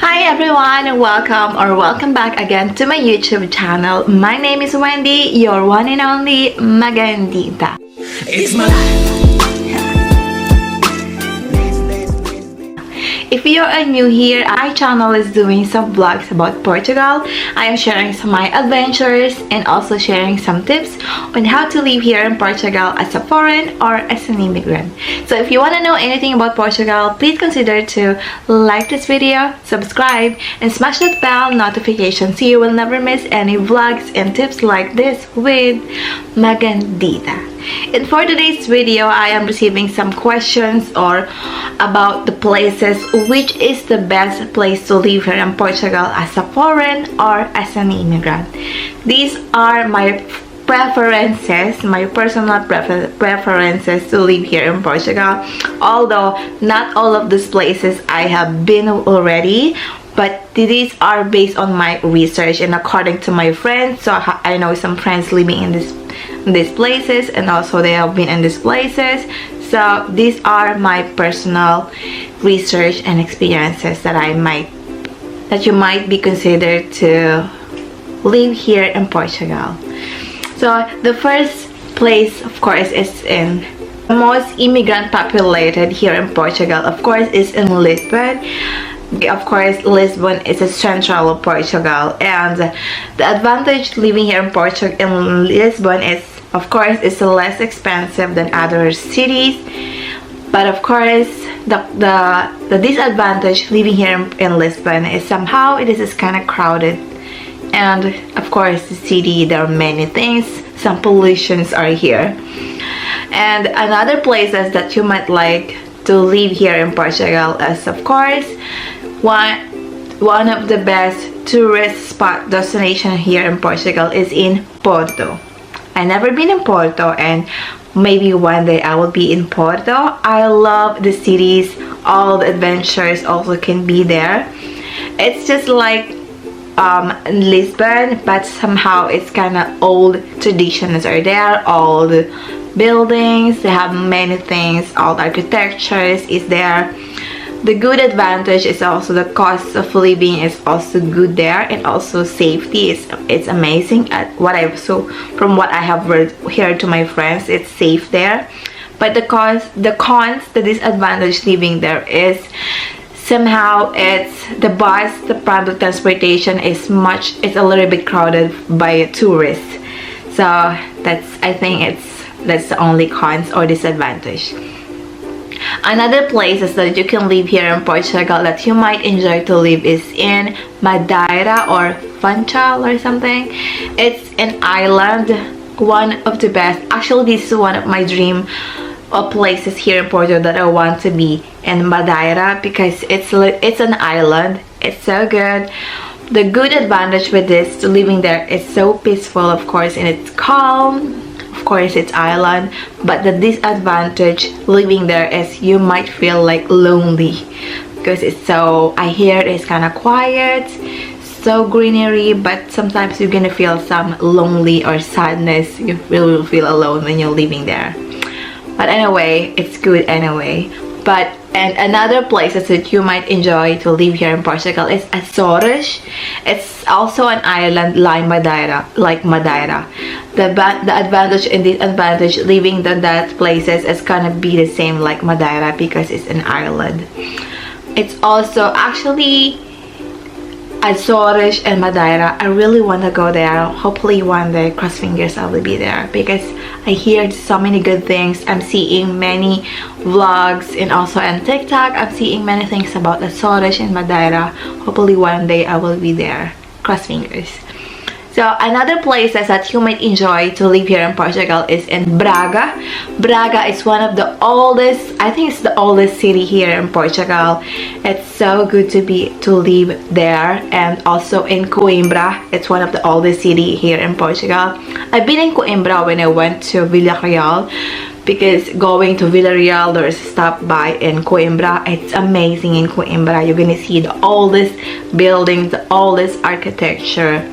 Hi everyone, and welcome back again to my YouTube channel. My name is Wendy, your one and only Magandita. It's my life. If you are new here, my channel is doing some vlogs about Portugal. I am sharing some of my adventures and also sharing some tips on how to live here in Portugal as a foreign or as an immigrant. So if you want to know anything about Portugal, please consider to like this video, subscribe, and smash that bell notification so you will never miss any vlogs and tips like this with Magandita. And for today's video, I am receiving some questions about the places which is the best place to live here in Portugal as a foreign or as an immigrant. These are my preferences, my personal preferences to live here in Portugal. Although not all of these places I have been already, but these are based on my research and according to my friends. So I know some friends living in these places, and also they have been in these places. So these are my personal research and experiences that you might be considered to live here in Portugal. So the first place, of course, is in the most immigrant populated here in Portugal. Of course, is in Lisbon. Of course, Lisbon is a central of Portugal, and the advantage living here in Lisbon is, of course, it's less expensive than other cities. But of course, the disadvantage living here in Lisbon is somehow it is kind of crowded, and of course, the city, there are many things, some pollutions are here. And another places that you might like to live here in Portugal is, of course, one of the best tourist spot destination here in Portugal is in Porto. I never been in Porto, and maybe one day I will be in Porto. I love the cities, all the adventures also can be there. It's just like Lisbon, but somehow it's kind of old traditions are there, all the buildings, they have many things, all the architectures is there. The good advantage is also the cost of living is also good there, and also safety it's amazing at from what I have heard to my friends, it's safe there. But the disadvantage living there is somehow it's the public transportation is a little bit crowded by tourists. So I think that's the only cons or disadvantage. Another places that you can live here in Portugal that you might enjoy to live is in Madeira or Funchal or something. It's an island, one of the best. Actually, this is one of my dream places here in Portugal that I want to be in Madeira, because it's an island. It's so good. The good advantage with this to living there is so peaceful, of course, and it's calm. Of course, it's island, but the disadvantage living there is you might feel like lonely, because I hear it's kind of quiet, so greenery, but sometimes you're gonna feel some lonely or sadness. You will feel alone when you're living there. But anyway, it's good anyway. And another places that you might enjoy to live here in Portugal is Azores. It's also an island like Madeira. The advantage and disadvantage living in that places is gonna be the same like Madeira, because it's an island. It's also actually Azores and Madeira. I really want to go there. Hopefully one day, cross fingers, I will be there, because I hear so many good things. I'm seeing many vlogs, and also on TikTok I'm seeing many things about Azores and Madeira. Hopefully one day I will be there. Cross fingers. So another place that you might enjoy to live here in Portugal is in Braga. Braga is one of the oldest, I think it's the oldest city here in Portugal. It's so good to live there. And also in Coimbra, it's one of the oldest city here in Portugal. I've been in Coimbra when I went to Villarreal, because going to Villarreal there's a stop by in Coimbra. It's amazing in Coimbra. You're gonna see the oldest buildings, the oldest architecture.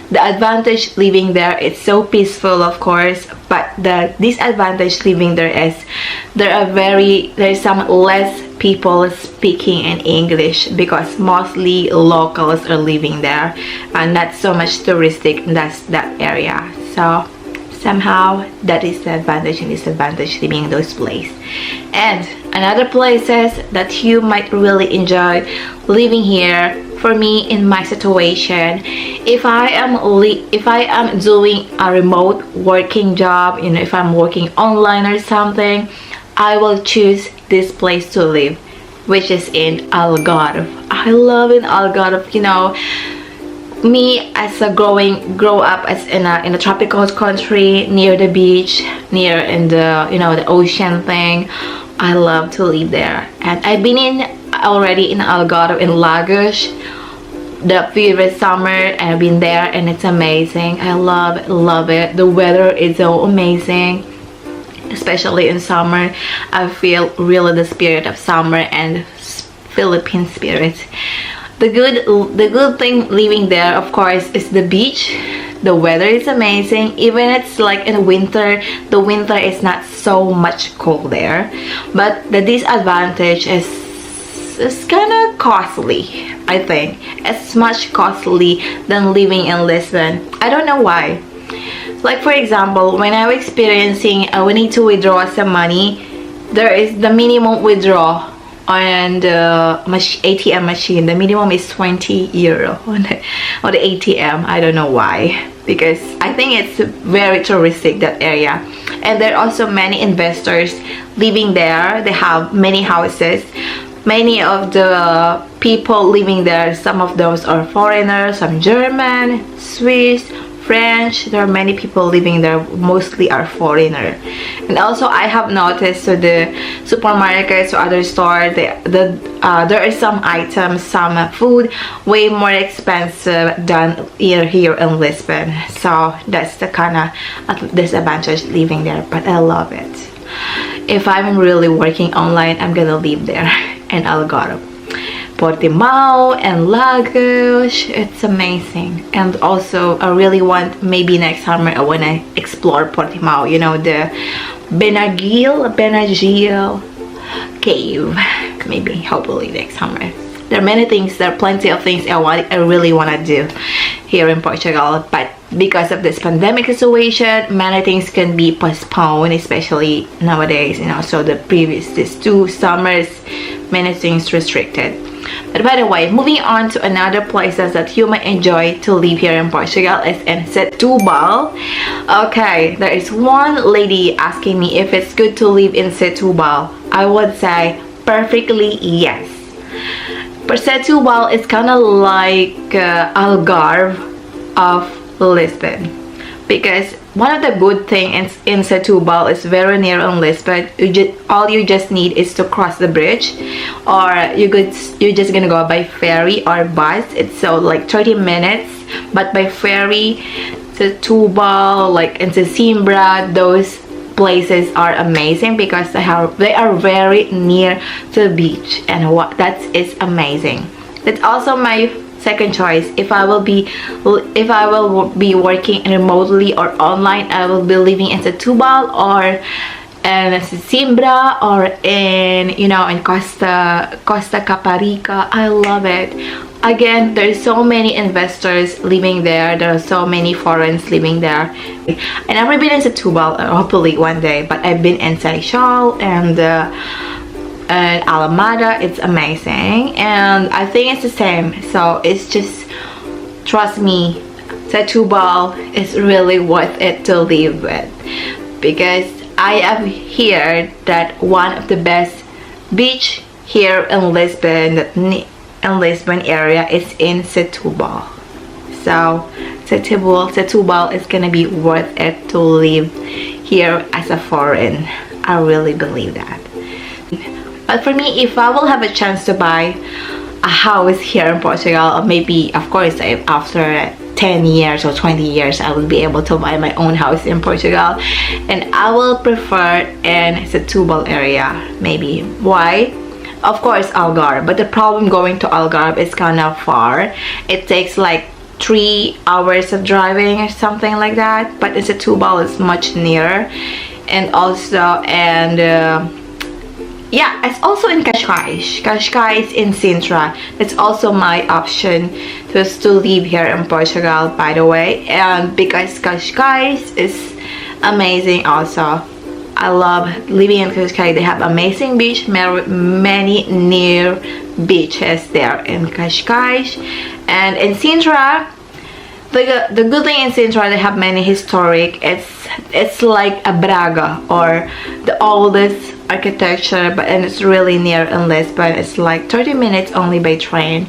The advantage living there, it's so peaceful, of course, but the disadvantage living there is there's some less people speaking in English, because mostly locals are living there and not so much touristic. That's that area. So somehow that is the advantage and disadvantage living in those places. And another places that you might really enjoy living here, for me, in my situation, if I am doing a remote working job, you know, if I'm working online or something, I will choose this place to live, which is in Algarve. I love in Algarve. You know, me as a grow up as in a tropical country near the beach, near in the, you know, the ocean thing. I love to live there, and I've been already in Algarve, in Lagos, the previous summer, and I've been there, and it's amazing. I love it. The weather is so amazing, especially in summer. I feel really the spirit of summer and Philippine spirit. The good thing living there, of course, is the beach. The weather is amazing. Even it's like in winter, the winter is not so much cold there. But the disadvantage is kind of costly. I think it's much costly than living in Lisbon. I don't know why. Like for example, when I was experiencing we need to withdraw some money, there is the minimum withdraw on the ATM machine. The minimum is 20 euro on the ATM. I don't know why, because I think it's very touristic, that area, and there are also many investors living there. They have many houses. Many of the people living there, some of those are foreigners, some German, Swiss, French. There are many people living there, mostly are foreigner. And also I have noticed, so the supermarkets or other stores, there are some items, some food way more expensive than here in Lisbon. So that's the kind of disadvantage living there, but I love it. If I'm really working online, I'm gonna live there in Algarve, Portimao and Lagos. It's amazing. And also I really want, maybe next summer I want to explore Portimao, you know, the Benagil cave, maybe, hopefully next summer. There are many things, there are plenty of things I really want to do here in Portugal, but because of this pandemic situation, many things can be postponed, especially nowadays, you know. So these 2 summers, many things restricted. But by the way, moving on to another places that you might enjoy to live here in Portugal is in Setúbal. Okay, there is one lady asking me if it's good to live in Setúbal. I would say perfectly yes. But Setúbal is kind of like Algarve of Lisbon, because one of the good things in Setúbal is very near in Lisbon. All you just need is to cross the bridge, or you're just gonna go by ferry or bus. It's so like 30 minutes, but by ferry, Setúbal, like into Simbra, those places are amazing because they are very near to the beach, and that is amazing. That's also my second choice. If I will be working remotely or online, I will be living in Setúbal or in Simbra or in Costa Caparica. I love it. Again, there's so many investors living there. There are so many foreigners living there. And I've never been in Setúbal, hopefully one day, but I've been in Seixal and Alameda. It's amazing, and I think it's the same. So it's just, trust me, Setúbal is really worth it to live with, because I have heard that one of the best beach here in Lisbon area is in Setúbal. So Setúbal is gonna be worth it to live here as a foreign. I really believe that. But for me, if I will have a chance to buy a house here in Portugal, maybe, of course, after 10 years or 20 years, I will be able to buy my own house in Portugal, and I will prefer in Setúbal area, maybe. Why? Of course, Algarve, but the problem going to Algarve is kind of far. It takes like 3 hours of driving or something like that, but it's a Setúbal is much nearer. And also, yeah, it's also in Cascais. Cascais in Sintra. It's also my option to live here in Portugal, by the way. And because Cascais is amazing also. I love living in Cascais. They have amazing beach, many near beaches there in Cascais. And in Sintra, the good thing in Sintra, they have many historic. It's like a Braga, or the oldest architecture, and it's really near in Lisbon. It's like 30 minutes only by train.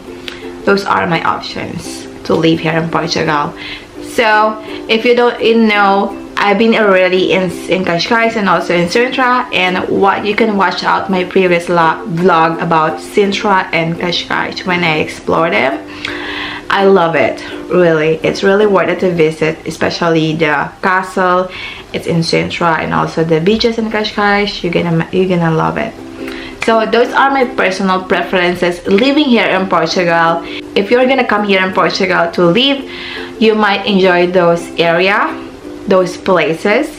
Those are my options to live here in Portugal. So if you don't know, I've been already in Cascais and also in Sintra, and what you can watch out my previous vlog about Sintra and Cascais when I explore them. I love it, really. It's really worth it to visit, especially the castle. It's in Sintra, and also the beaches in Cascais. You're gonna love it. So those are my personal preferences living here in Portugal. If you're gonna come here in Portugal to live, you might enjoy those places.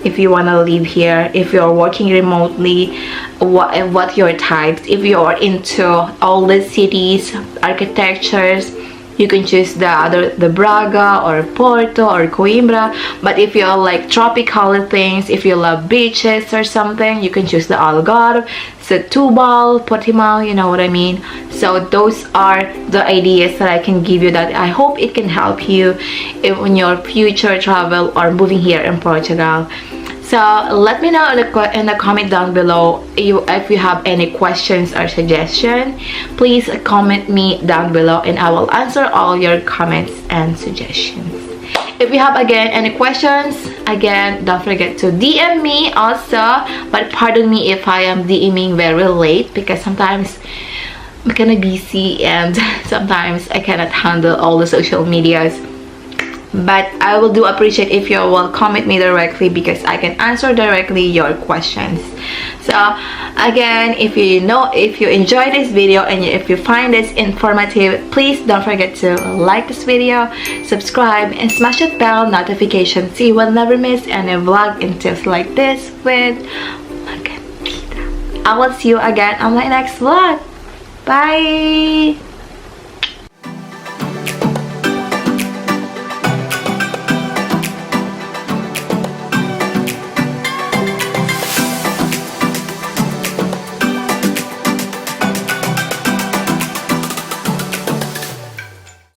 If you want to live here, if you're working remotely, what your types. If you're into all the cities, architectures, you can choose the Braga or Porto or Coimbra. But if you like tropical things, if you love beaches or something, you can choose the Algarve, Setúbal, Portimão, you know what I mean. So those are the ideas that I can give you, that I hope it can help you in your future travel or moving here in Portugal. So let me know in the comment down below if you have any questions or suggestions. Please comment me down below and I will answer all your comments and suggestions. If you have again any questions, again, don't forget to DM me also. But pardon me if I am DMing very late, because sometimes I'm kind of busy and sometimes I cannot handle all the social medias. But I will do appreciate if you will comment me directly, because I can answer directly your questions. So again, if you enjoy this video and if you find this informative, please don't forget to like this video, subscribe, and smash that bell notification so you will never miss any vlog and tips like this with Magandita. I will see you again on my next vlog. Bye.